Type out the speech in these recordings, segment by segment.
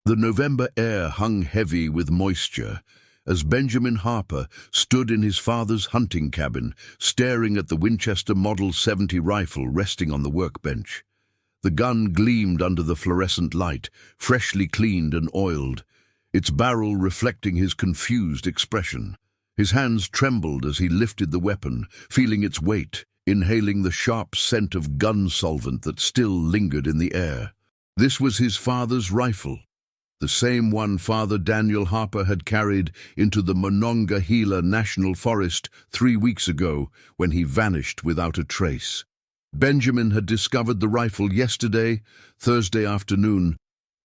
The November air hung heavy with moisture as Benjamin Harper stood in his father's hunting cabin, staring at the Winchester Model 70 rifle resting on the workbench. The gun gleamed under the fluorescent light, freshly cleaned and oiled, its barrel reflecting his confused expression. His hands trembled as he lifted the weapon, feeling its weight, inhaling the sharp scent of gun solvent that still lingered in the air. This was his father's rifle, the same one Father Daniel Harper had carried into the Monongahela National Forest 3 weeks ago when he vanished without a trace. Benjamin had discovered the rifle yesterday, Thursday afternoon,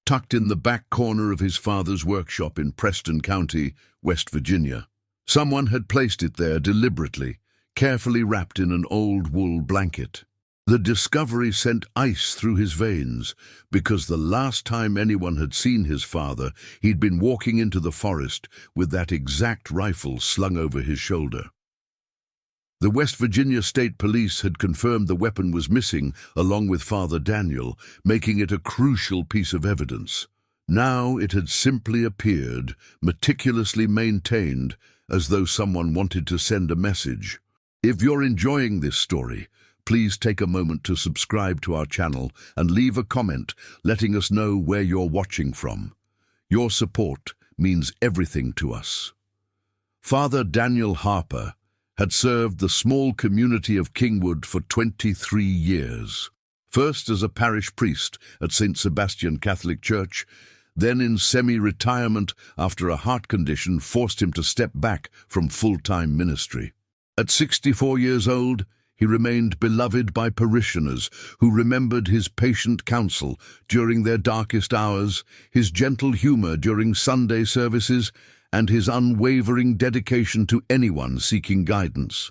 tucked in the back corner of his father's workshop in Preston County, West Virginia. Someone had placed it there deliberately, carefully wrapped in an old wool blanket. The discovery sent ice through his veins, because the last time anyone had seen his father, he'd been walking into the forest with that exact rifle slung over his shoulder. The West Virginia State Police had confirmed the weapon was missing, along with Father Daniel, making it a crucial piece of evidence. Now it had simply appeared, meticulously maintained, as though someone wanted to send a message. If you're enjoying this story, please take a moment to subscribe to our channel and leave a comment letting us know where you're watching from. Your support means everything to us. Father Daniel Harper had served the small community of Kingwood for 23 years, first as a parish priest at St. Sebastian Catholic Church, then in semi-retirement after a heart condition forced him to step back from full-time ministry. At 64 years old, he remained beloved by parishioners who remembered his patient counsel during their darkest hours, his gentle humor during Sunday services, and his unwavering dedication to anyone seeking guidance.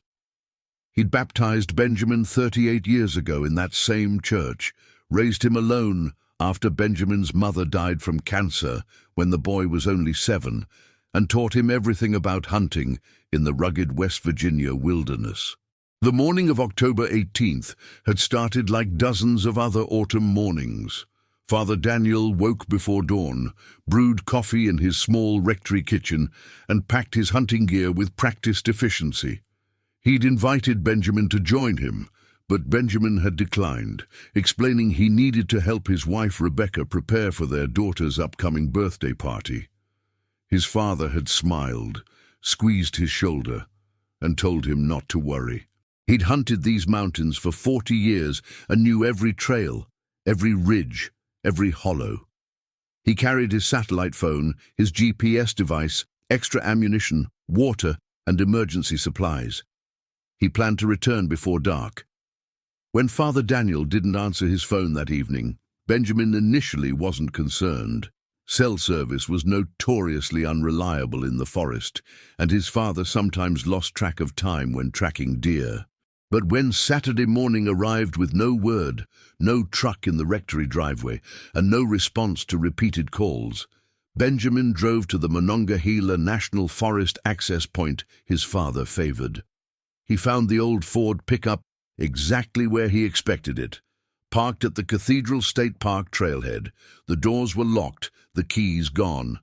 He'd baptized Benjamin 38 years ago in that same church, raised him alone after Benjamin's mother died from cancer when the boy was only 7, and taught him everything about hunting in the rugged West Virginia wilderness. The morning of October 18th had started like dozens of other autumn mornings. Father Daniel woke before dawn, brewed coffee in his small rectory kitchen, and packed his hunting gear with practiced efficiency. He'd invited Benjamin to join him, but Benjamin had declined, explaining he needed to help his wife Rebecca prepare for their daughter's upcoming birthday party. His father had smiled, squeezed his shoulder, and told him not to worry. He'd hunted these mountains for 40 years and knew every trail, every ridge, every hollow. He carried his satellite phone, his GPS device, extra ammunition, water, and emergency supplies. He planned to return before dark. When Father Daniel didn't answer his phone that evening, Benjamin initially wasn't concerned. Cell service was notoriously unreliable in the forest, and his father sometimes lost track of time when tracking deer. But when Saturday morning arrived with no word, no truck in the rectory driveway, and no response to repeated calls, Benjamin drove to the Monongahela National Forest access point his father favored. He found the old Ford pickup exactly where he expected it, parked at the Cathedral State Park trailhead. The doors were locked, the keys gone.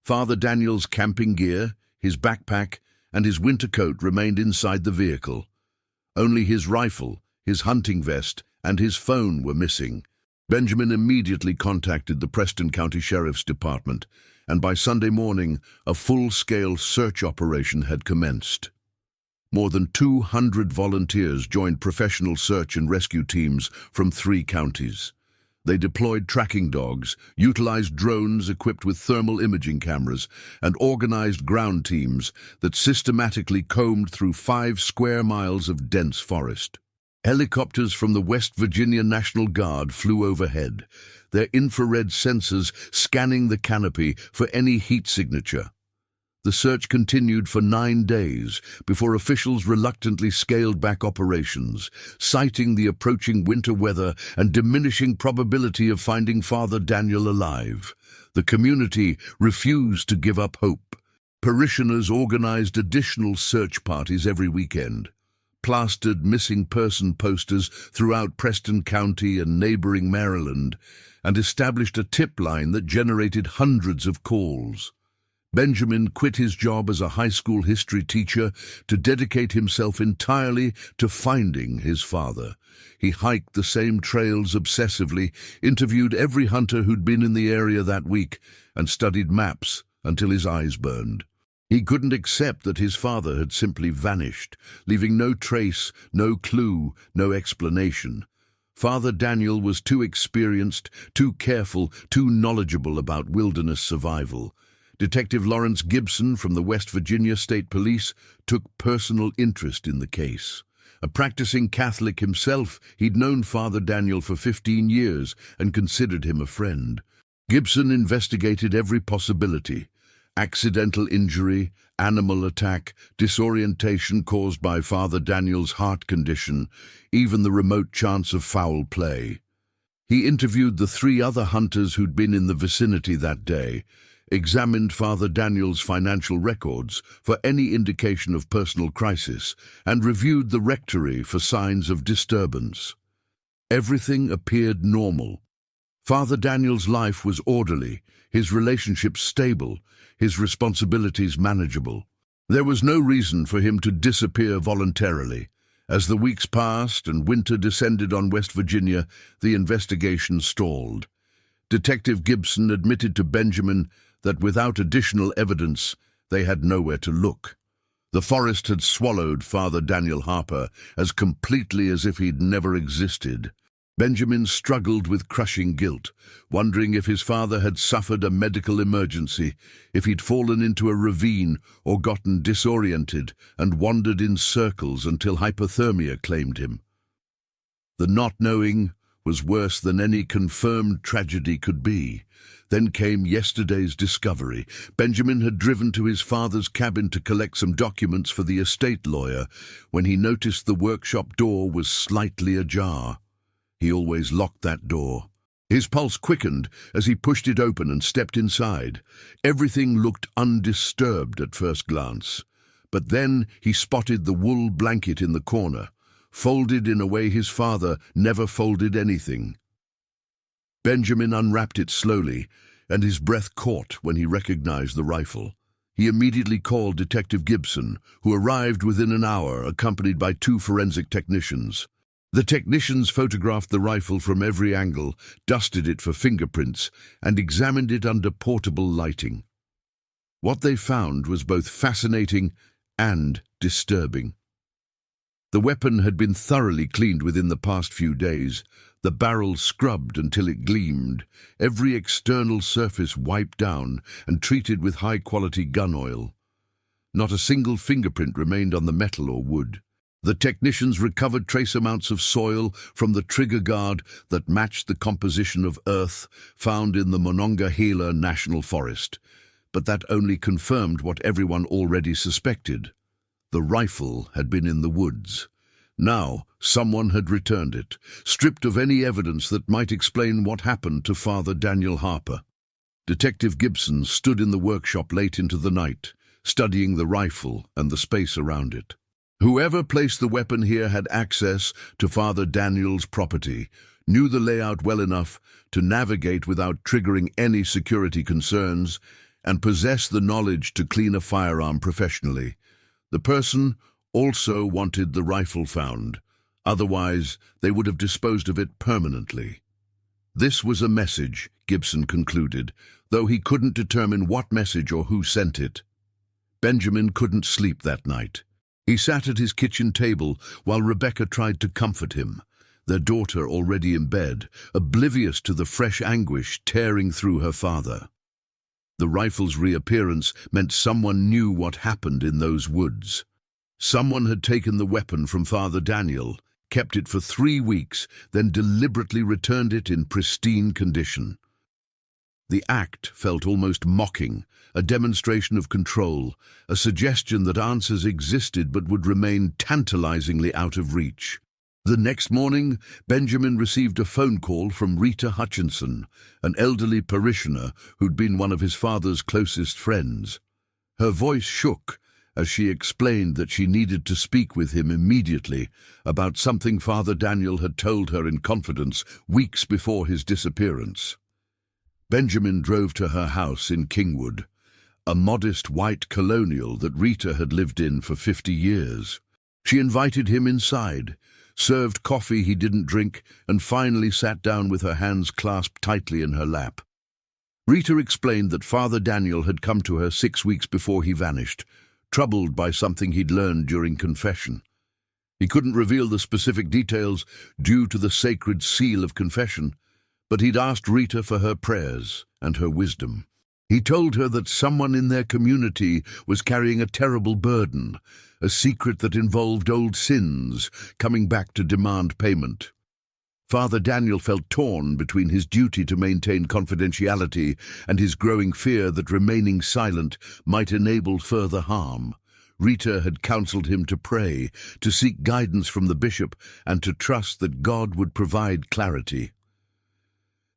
Father Daniel's camping gear, his backpack, and his winter coat remained inside the vehicle. Only his rifle, his hunting vest, and his phone were missing. Benjamin immediately contacted the Preston County Sheriff's Department, and by Sunday morning, a full-scale search operation had commenced. More than 200 volunteers joined professional search and rescue teams from 3 counties. They deployed tracking dogs, utilized drones equipped with thermal imaging cameras, and organized ground teams that systematically combed through 5 square miles of dense forest. Helicopters from the West Virginia National Guard flew overhead, their infrared sensors scanning the canopy for any heat signature. The search continued for 9 days before officials reluctantly scaled back operations, citing the approaching winter weather and diminishing probability of finding Father Daniel alive. The community refused to give up hope. Parishioners organized additional search parties every weekend. plastered missing person posters throughout Preston County and neighboring Maryland, and established a tip line that generated hundreds of calls. Benjamin quit his job as a high school history teacher to dedicate himself entirely to finding his father. He hiked the same trails obsessively, interviewed every hunter who'd been in the area that week, and studied maps until his eyes burned. He couldn't accept that his father had simply vanished, leaving no trace, no clue, no explanation. Father Daniel was too experienced, too careful, too knowledgeable about wilderness survival. Detective Lawrence Gibson from the West Virginia State Police took personal interest in the case. A practicing Catholic himself, he'd known Father Daniel for 15 years and considered him a friend. Gibson investigated every possibility: accidental injury, animal attack, disorientation caused by Father Daniel's heart condition, even the remote chance of foul play. He interviewed the 3 other hunters who'd been in the vicinity that day, examined Father Daniel's financial records for any indication of personal crisis, and reviewed the rectory for signs of disturbance. Everything appeared normal. Father Daniel's life was orderly, his relationships stable, his responsibilities manageable. There was no reason for him to disappear voluntarily. As the weeks passed and winter descended on West Virginia, the investigation stalled. Detective Gibson admitted to Benjamin that without additional evidence, they had nowhere to look. The forest had swallowed Father Daniel Harper as completely as if he'd never existed. Benjamin struggled with crushing guilt, wondering if his father had suffered a medical emergency, if he'd fallen into a ravine or gotten disoriented and wandered in circles until hypothermia claimed him. The not knowing was worse than any confirmed tragedy could be. Then came yesterday's discovery. Benjamin had driven to his father's cabin to collect some documents for the estate lawyer when he noticed the workshop door was slightly ajar. He always locked that door. His pulse quickened as he pushed it open and stepped inside. Everything looked undisturbed at first glance. But then he spotted the wool blanket in the corner, folded in a way his father never folded anything. Benjamin unwrapped it slowly, and his breath caught when he recognized the rifle. He immediately called Detective Gibson, who arrived within an hour, accompanied by 2 forensic technicians. The technicians photographed the rifle from every angle, dusted it for fingerprints, and examined it under portable lighting. What they found was both fascinating and disturbing. The weapon had been thoroughly cleaned within the past few days, the barrel scrubbed until it gleamed, every external surface wiped down and treated with high-quality gun oil. Not a single fingerprint remained on the metal or wood. The technicians recovered trace amounts of soil from the trigger guard that matched the composition of earth found in the Monongahela National Forest, but that only confirmed what everyone already suspected. The rifle had been in the woods. Now, someone had returned it, stripped of any evidence that might explain what happened to Father Daniel Harper. Detective Gibson stood in the workshop late into the night, studying the rifle and the space around it. Whoever placed the weapon here had access to Father Daniel's property, knew the layout well enough to navigate without triggering any security concerns, and possessed the knowledge to clean a firearm professionally. The person also wanted the rifle found. Otherwise, they would have disposed of it permanently. This was a message, Gibson concluded, though he couldn't determine what message or who sent it. Benjamin couldn't sleep that night. He sat at his kitchen table while Rebecca tried to comfort him, their daughter already in bed, oblivious to the fresh anguish tearing through her father. The rifle's reappearance meant someone knew what happened in those woods. Someone had taken the weapon from Father Daniel, kept it for 3 weeks, then deliberately returned it in pristine condition. The act felt almost mocking, a demonstration of control, a suggestion that answers existed but would remain tantalizingly out of reach. The next morning, Benjamin received a phone call from Rita Hutchinson, an elderly parishioner who'd been one of his father's closest friends. Her voice shook as she explained that she needed to speak with him immediately about something Father Daniel had told her in confidence weeks before his disappearance. Benjamin drove to her house in Kingwood, a modest white colonial that Rita had lived in for 50 years. She invited him inside, served coffee he didn't drink, and finally sat down with her hands clasped tightly in her lap. Rita explained that Father Daniel had come to her 6 weeks before he vanished, troubled by something he'd learned during confession. He couldn't reveal the specific details due to the sacred seal of confession, but he'd asked Rita for her prayers and her wisdom. He told her that someone in their community was carrying a terrible burden, a secret that involved old sins coming back to demand payment. Father Daniel felt torn between his duty to maintain confidentiality and his growing fear that remaining silent might enable further harm. Rita had counseled him to pray, to seek guidance from the bishop, and to trust that God would provide clarity.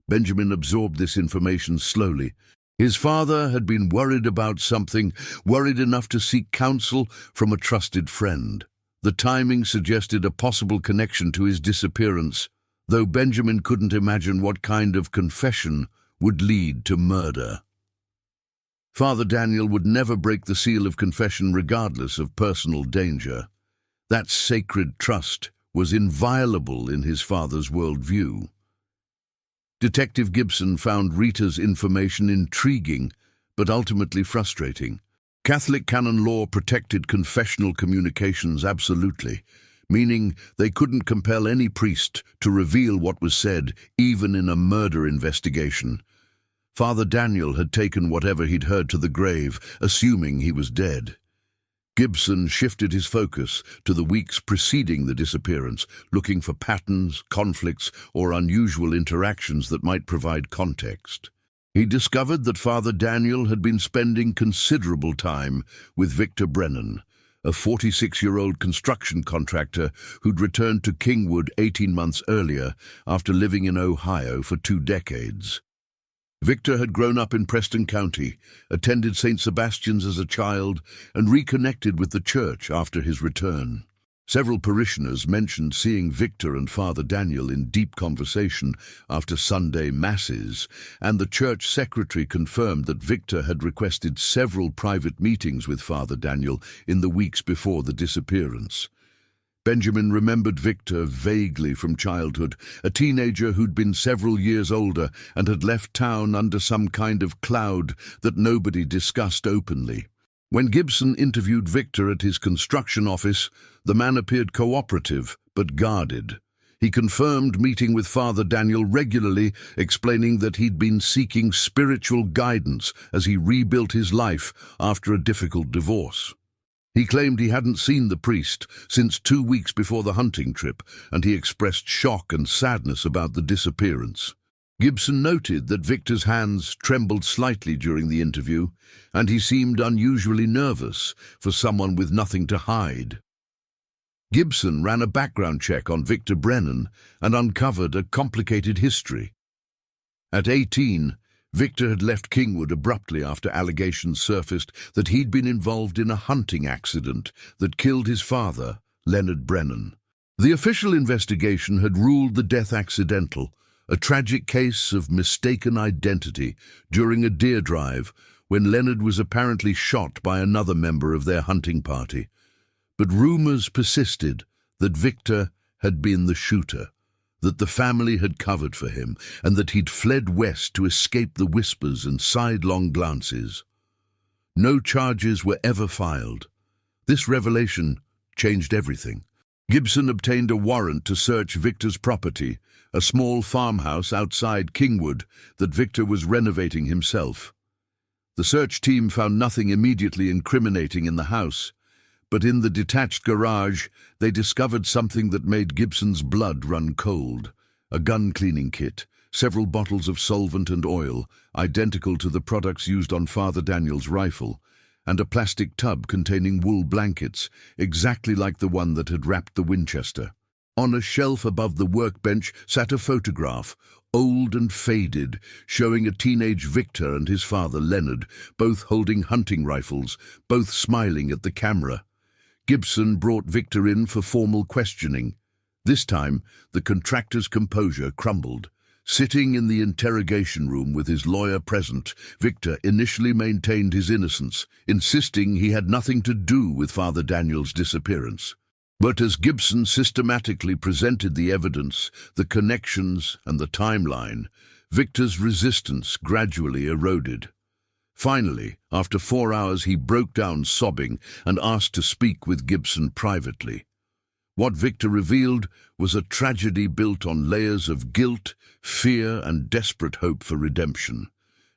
Benjamin absorbed this information slowly. His father had been worried about something, worried enough to seek counsel from a trusted friend. The timing suggested a possible connection to his disappearance, though Benjamin couldn't imagine what kind of confession would lead to murder. Father Daniel would never break the seal of confession regardless of personal danger. That sacred trust was inviolable in his father's worldview. Detective Gibson found Rita's information intriguing, but ultimately frustrating. Catholic canon law protected confessional communications absolutely, meaning they couldn't compel any priest to reveal what was said, even in a murder investigation. Father Daniel had taken whatever he'd heard to the grave, assuming he was dead. Gibson shifted his focus to the weeks preceding the disappearance, looking for patterns, conflicts, or unusual interactions that might provide context. He discovered that Father Daniel had been spending considerable time with Victor Brennan, a 46-year-old construction contractor who'd returned to Kingwood 18 months earlier after living in Ohio for 2 decades. Victor had grown up in Preston County, attended St. Sebastian's as a child, and reconnected with the church after his return. Several parishioners mentioned seeing Victor and Father Daniel in deep conversation after Sunday masses, and the church secretary confirmed that Victor had requested several private meetings with Father Daniel in the weeks before the disappearance. Benjamin remembered Victor vaguely from childhood, a teenager who'd been several years older and had left town under some kind of cloud that nobody discussed openly. When Gibson interviewed Victor at his construction office, the man appeared cooperative but guarded. He confirmed meeting with Father Daniel regularly, explaining that he'd been seeking spiritual guidance as he rebuilt his life after a difficult divorce. He claimed he hadn't seen the priest since 2 weeks before the hunting trip, and he expressed shock and sadness about the disappearance. Gibson noted that Victor's hands trembled slightly during the interview, and he seemed unusually nervous for someone with nothing to hide. Gibson ran a background check on Victor Brennan and uncovered a complicated history. At 18, Victor had left Kingwood abruptly after allegations surfaced that he'd been involved in a hunting accident that killed his father, Leonard Brennan. The official investigation had ruled the death accidental, a tragic case of mistaken identity during a deer drive when Leonard was apparently shot by another member of their hunting party. But rumors persisted that Victor had been the shooter, that the family had covered for him, and that he'd fled west to escape the whispers and sidelong glances. No charges were ever filed. This revelation changed everything. Gibson obtained a warrant to search Victor's property, a small farmhouse outside Kingwood that Victor was renovating himself. The search team found nothing immediately incriminating in the house, but in the detached garage they discovered something that made Gibson's blood run cold: a gun cleaning kit, several bottles of solvent and oil, identical to the products used on Father Daniel's rifle, and a plastic tub containing wool blankets, exactly like the one that had wrapped the Winchester. On a shelf above the workbench sat a photograph, old and faded, showing a teenage Victor and his father Leonard, both holding hunting rifles, both smiling at the camera. Gibson brought Victor in for formal questioning. This time, the contractor's composure crumbled. Sitting in the interrogation room with his lawyer present, Victor initially maintained his innocence, insisting he had nothing to do with Father Daniel's disappearance. But as Gibson systematically presented the evidence, the connections, and the timeline, Victor's resistance gradually eroded. Finally, after 4 hours, he broke down sobbing and asked to speak with Gibson privately. What Victor revealed was a tragedy built on layers of guilt, fear, and desperate hope for redemption.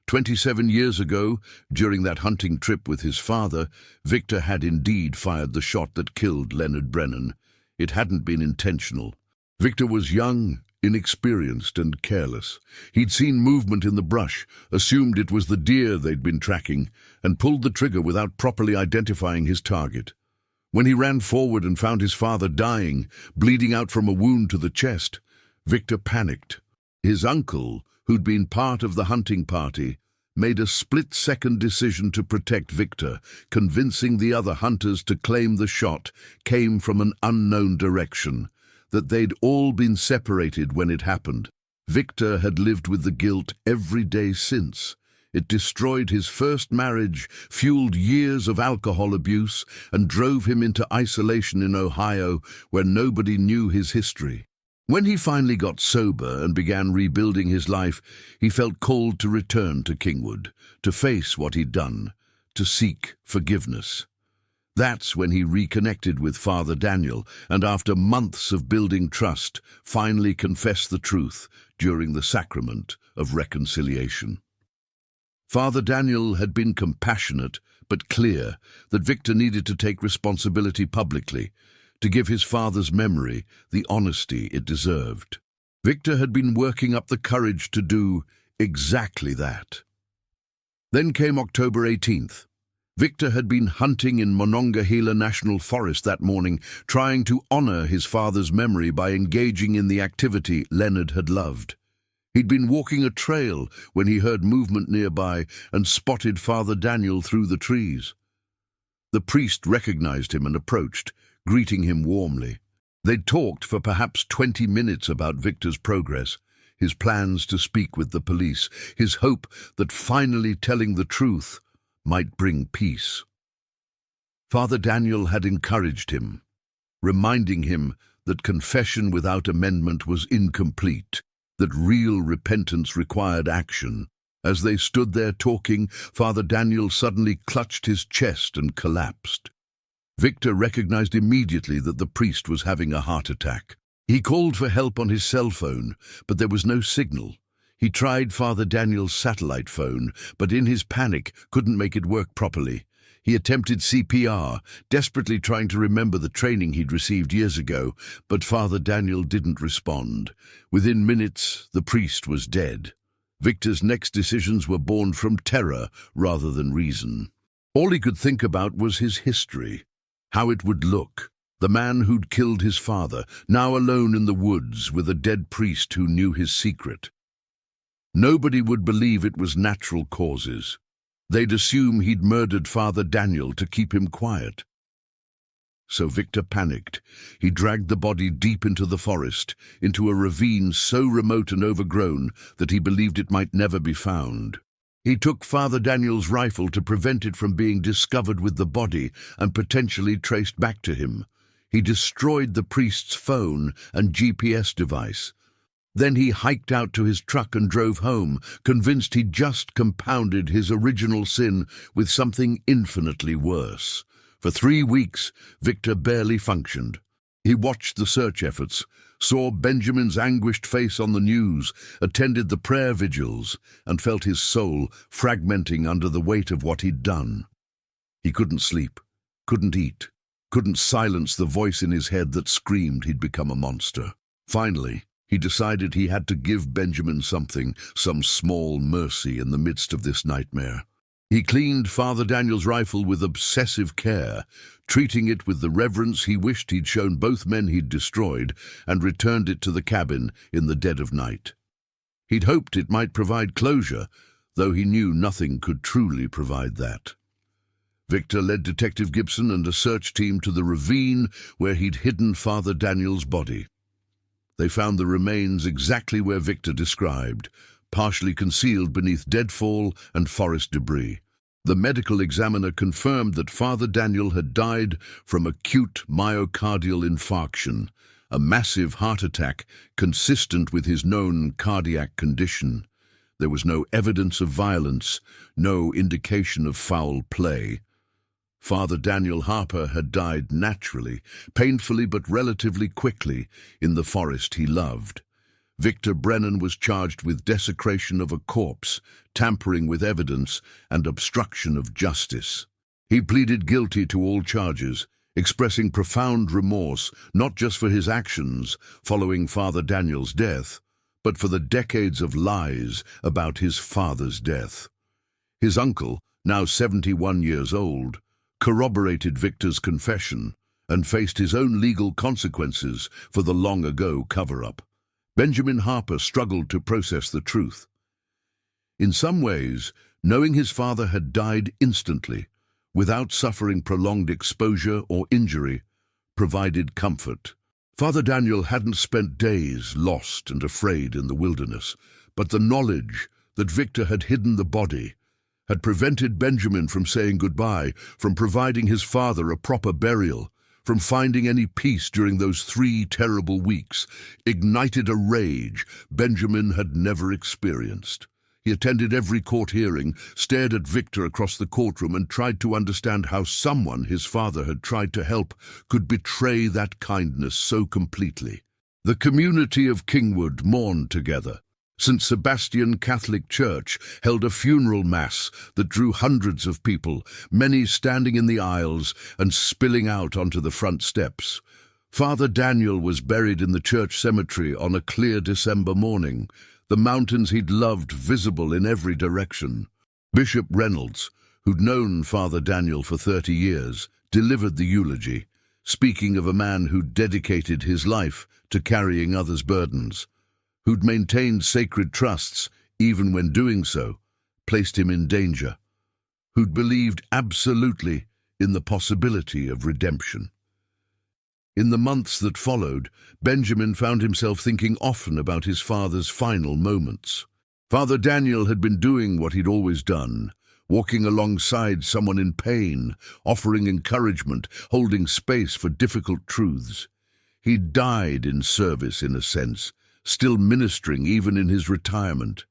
27 years ago, during that hunting trip with his father, Victor had indeed fired the shot that killed Leonard Brennan. It hadn't been intentional. Victor was young, inexperienced, and careless. He'd seen movement in the brush, assumed it was the deer they'd been tracking, and pulled the trigger without properly identifying his target. When he ran forward and found his father dying, bleeding out from a wound to the chest, Victor panicked. His uncle, who'd been part of the hunting party, made a split-second decision to protect Victor, convincing the other hunters to claim the shot came from an unknown direction, that they'd all been separated when it happened. Victor had lived with the guilt every day since. It destroyed his first marriage, fueled years of alcohol abuse, and drove him into isolation in Ohio, where nobody knew his history. When he finally got sober and began rebuilding his life, he felt called to return to Kingwood, to face what he'd done, to seek forgiveness. That's when he reconnected with Father Daniel, and after months of building trust, finally confessed the truth during the sacrament of reconciliation. Father Daniel had been compassionate but clear that Victor needed to take responsibility publicly, to give his father's memory the honesty it deserved. Victor had been working up the courage to do exactly that. Then came October 18th. Victor had been hunting in Monongahela National Forest that morning, trying to honor his father's memory by engaging in the activity Leonard had loved. He'd been walking a trail when he heard movement nearby and spotted Father Daniel through the trees. The priest recognized him and approached, greeting him warmly. They'd talked for perhaps 20 minutes about Victor's progress, his plans to speak with the police, his hope that finally telling the truth might bring peace. Father Daniel had encouraged him, reminding him that confession without amendment was incomplete, that real repentance required action. As they stood there talking, Father Daniel suddenly clutched his chest and collapsed. Victor recognized immediately that the priest was having a heart attack. He called for help on his cell phone, but there was no signal. He tried Father Daniel's satellite phone, but in his panic couldn't make it work properly. He attempted CPR, desperately trying to remember the training he'd received years ago, but Father Daniel didn't respond. Within minutes, the priest was dead. Victor's next decisions were born from terror rather than reason. All he could think about was his history, how it would look. The man who'd killed his father, now alone in the woods with a dead priest who knew his secret. Nobody would believe it was natural causes. They'd assume he'd murdered Father Daniel to keep him quiet. So Victor panicked. He dragged the body deep into the forest, into a ravine so remote and overgrown that he believed it might never be found. He took Father Daniel's rifle to prevent it from being discovered with the body and potentially traced back to him. He destroyed the priest's phone and GPS device. Then he hiked out to his truck and drove home, convinced he'd just compounded his original sin with something infinitely worse. For 3 weeks, Victor barely functioned. He watched the search efforts, saw Benjamin's anguished face on the news, attended the prayer vigils, and felt his soul fragmenting under the weight of what he'd done. He couldn't sleep, couldn't eat, couldn't silence the voice in his head that screamed he'd become a monster. Finally, he decided he had to give Benjamin something, some small mercy in the midst of this nightmare. He cleaned Father Daniel's rifle with obsessive care, treating it with the reverence he wished he'd shown both men he'd destroyed, and returned it to the cabin in the dead of night. He'd hoped it might provide closure, though he knew nothing could truly provide that. Victor led Detective Gibson and a search team to the ravine where he'd hidden Father Daniel's body. They found the remains exactly where Victor described, partially concealed beneath deadfall and forest debris. The medical examiner confirmed that Father Daniel had died from acute myocardial infarction, a massive heart attack consistent with his known cardiac condition. There was no evidence of violence, no indication of foul play. Father Daniel Harper had died naturally, painfully but relatively quickly, in the forest he loved. Victor Brennan was charged with desecration of a corpse, tampering with evidence, and obstruction of justice. He pleaded guilty to all charges, expressing profound remorse not just for his actions following Father Daniel's death, but for the decades of lies about his father's death. His uncle, now 71 years old, corroborated Victor's confession and faced his own legal consequences for the long-ago cover-up. Benjamin Harper struggled to process the truth. In some ways, knowing his father had died instantly, without suffering prolonged exposure or injury, provided comfort. Father Daniel hadn't spent days lost and afraid in the wilderness, but the knowledge that Victor had hidden the body had prevented Benjamin from saying goodbye, from providing his father a proper burial, from finding any peace during those 3 terrible weeks, ignited a rage Benjamin had never experienced. He attended every court hearing, stared at Victor across the courtroom, and tried to understand how someone his father had tried to help could betray that kindness so completely. The community of Kingwood mourned together. St. Sebastian Catholic Church held a funeral mass that drew hundreds of people, many standing in the aisles and spilling out onto the front steps. Father Daniel was buried in the church cemetery on a clear December morning, the mountains he'd loved visible in every direction. Bishop Reynolds, who'd known Father Daniel for 30 years, delivered the eulogy, speaking of a man who'd dedicated his life to carrying others' burdens, who'd maintained sacred trusts even when doing so placed him in danger, who'd believed absolutely in the possibility of redemption. In the months that followed, Benjamin found himself thinking often about his father's final moments. Father Daniel had been doing what he'd always done, walking alongside someone in pain, offering encouragement, holding space for difficult truths. He'd died in service, in a sense, still ministering even in his retirement.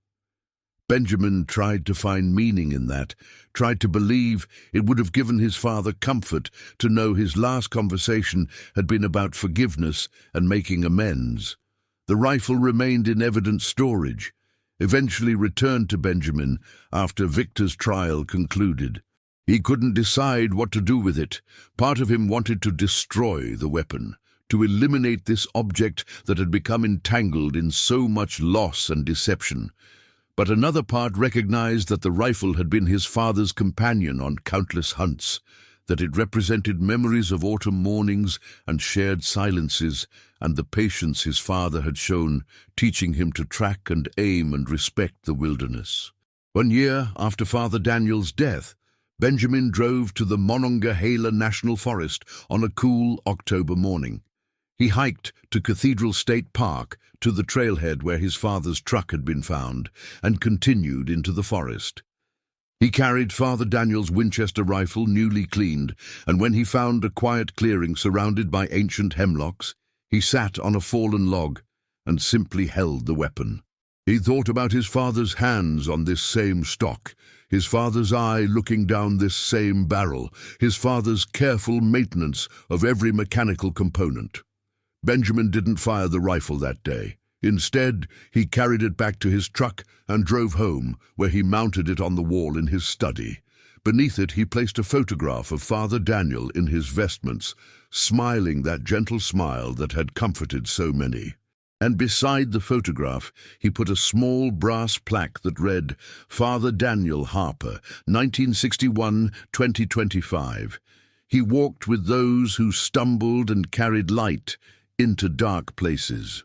Benjamin tried to find meaning in that, tried to believe it would have given his father comfort to know his last conversation had been about forgiveness and making amends. The rifle remained in evidence storage, eventually returned to Benjamin after Victor's trial concluded. He couldn't decide what to do with it. Part of him wanted to destroy the weapon, to eliminate this object that had become entangled in so much loss and deception. But another part recognized that the rifle had been his father's companion on countless hunts, that it represented memories of autumn mornings and shared silences, and the patience his father had shown, teaching him to track and aim and respect the wilderness. 1 year after Father Daniel's death, Benjamin drove to the Monongahela National Forest on a cool October morning. He hiked to Cathedral State Park, to the trailhead where his father's truck had been found, and continued into the forest. He carried Father Daniel's Winchester rifle newly cleaned, and when he found a quiet clearing surrounded by ancient hemlocks, he sat on a fallen log and simply held the weapon. He thought about his father's hands on this same stock, his father's eye looking down this same barrel, his father's careful maintenance of every mechanical component. Benjamin didn't fire the rifle that day. Instead, he carried it back to his truck and drove home, where he mounted it on the wall in his study. Beneath it, he placed a photograph of Father Daniel in his vestments, smiling that gentle smile that had comforted so many. And beside the photograph, he put a small brass plaque that read, "Father Daniel Harper, 1961-2025. He walked with those who stumbled and carried light into dark places."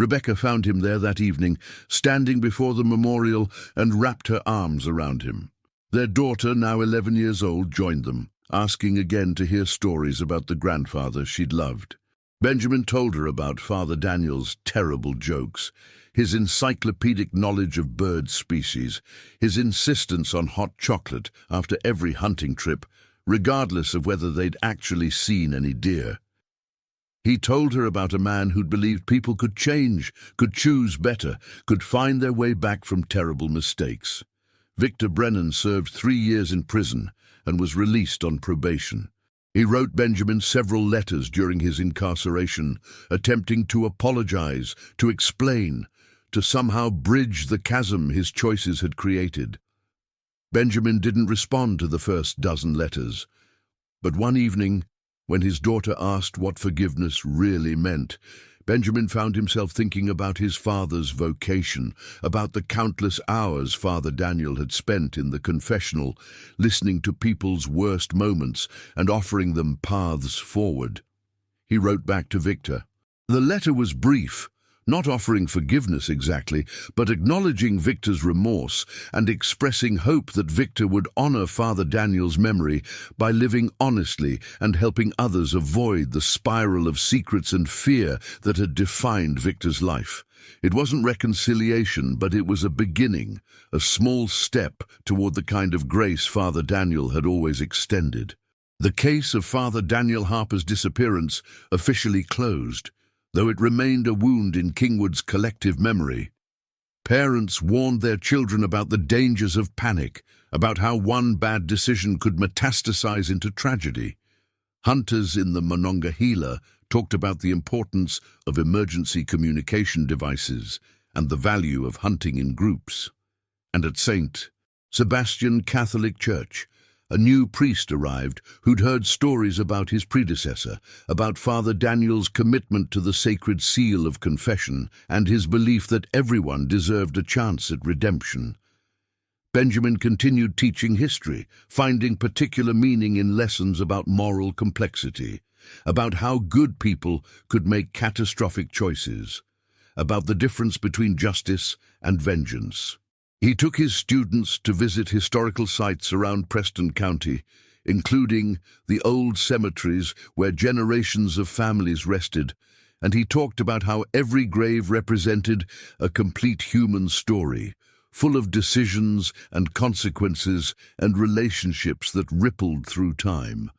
Rebecca found him there that evening, standing before the memorial, and wrapped her arms around him. Their daughter, now 11 years old, joined them, asking again to hear stories about the grandfather she'd loved. Benjamin told her about Father Daniel's terrible jokes, his encyclopedic knowledge of bird species, his insistence on hot chocolate after every hunting trip, regardless of whether they'd actually seen any deer. He told her about a man who'd believed people could change, could choose better, could find their way back from terrible mistakes. Victor Brennan served 3 years in prison and was released on probation. He wrote Benjamin several letters during his incarceration, attempting to apologize, to explain, to somehow bridge the chasm his choices had created. Benjamin didn't respond to the first dozen letters, but one evening, when his daughter asked what forgiveness really meant, Benjamin found himself thinking about his father's vocation, about the countless hours Father Daniel had spent in the confessional, listening to people's worst moments and offering them paths forward. He wrote back to Victor. The letter was brief, not offering forgiveness exactly, but acknowledging Victor's remorse and expressing hope that Victor would honor Father Daniel's memory by living honestly and helping others avoid the spiral of secrets and fear that had defined Victor's life. It wasn't reconciliation, but it was a beginning, a small step toward the kind of grace Father Daniel had always extended. The case of Father Daniel Harper's disappearance officially closed, though it remained a wound in Kingwood's collective memory. Parents warned their children about the dangers of panic, about how one bad decision could metastasize into tragedy. Hunters in the Monongahela talked about the importance of emergency communication devices and the value of hunting in groups. And at St. Sebastian Catholic Church, a new priest arrived who'd heard stories about his predecessor, about Father Daniel's commitment to the sacred seal of confession and his belief that everyone deserved a chance at redemption. Benjamin continued teaching history, finding particular meaning in lessons about moral complexity, about how good people could make catastrophic choices, about the difference between justice and vengeance. He took his students to visit historical sites around Preston County, including the old cemeteries where generations of families rested, and he talked about how every grave represented a complete human story, full of decisions and consequences and relationships that rippled through time.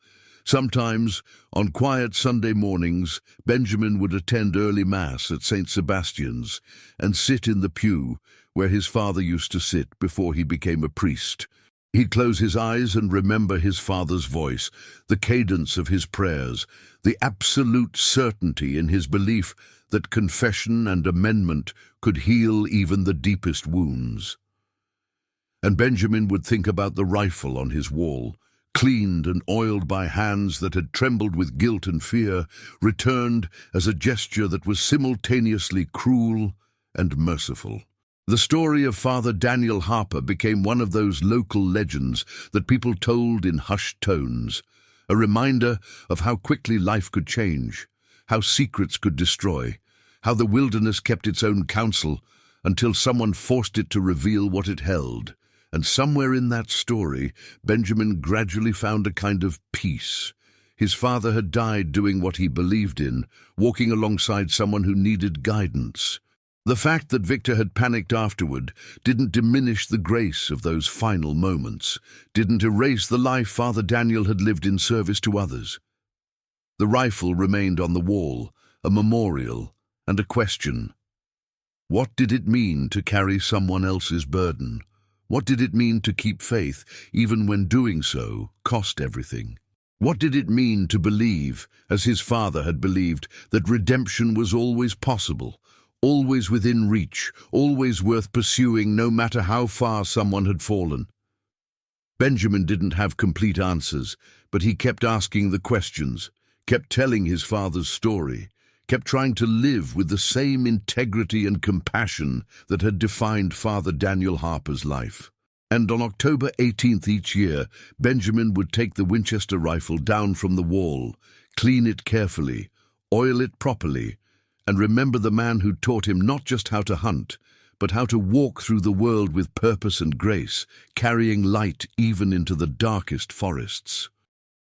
Sometimes, on quiet Sunday mornings, Benjamin would attend early Mass at St. Sebastian's and sit in the pew where his father used to sit before he became a priest. He'd close his eyes and remember his father's voice, the cadence of his prayers, the absolute certainty in his belief that confession and amendment could heal even the deepest wounds. And Benjamin would think about the rifle on his wall, cleaned and oiled by hands that had trembled with guilt and fear, returned as a gesture that was simultaneously cruel and merciful. The story of Father Daniel Harper became one of those local legends that people told in hushed tones, a reminder of how quickly life could change, how secrets could destroy, how the wilderness kept its own counsel until someone forced it to reveal what it held. And somewhere in that story, Benjamin gradually found a kind of peace. His father had died doing what he believed in, walking alongside someone who needed guidance. The fact that Victor had panicked afterward didn't diminish the grace of those final moments, didn't erase the life Father Daniel had lived in service to others. The rifle remained on the wall, a memorial and a question. What did it mean to carry someone else's burden? What did it mean to keep faith, even when doing so cost everything? What did it mean to believe, as his father had believed, that redemption was always possible, always within reach, always worth pursuing no matter how far someone had fallen? Benjamin didn't have complete answers, but he kept asking the questions, kept telling his father's story, kept trying to live with the same integrity and compassion that had defined Father Daniel Harper's life. And on October 18th each year, Benjamin would take the Winchester rifle down from the wall, clean it carefully, oil it properly, and remember the man who taught him not just how to hunt, but how to walk through the world with purpose and grace, carrying light even into the darkest forests.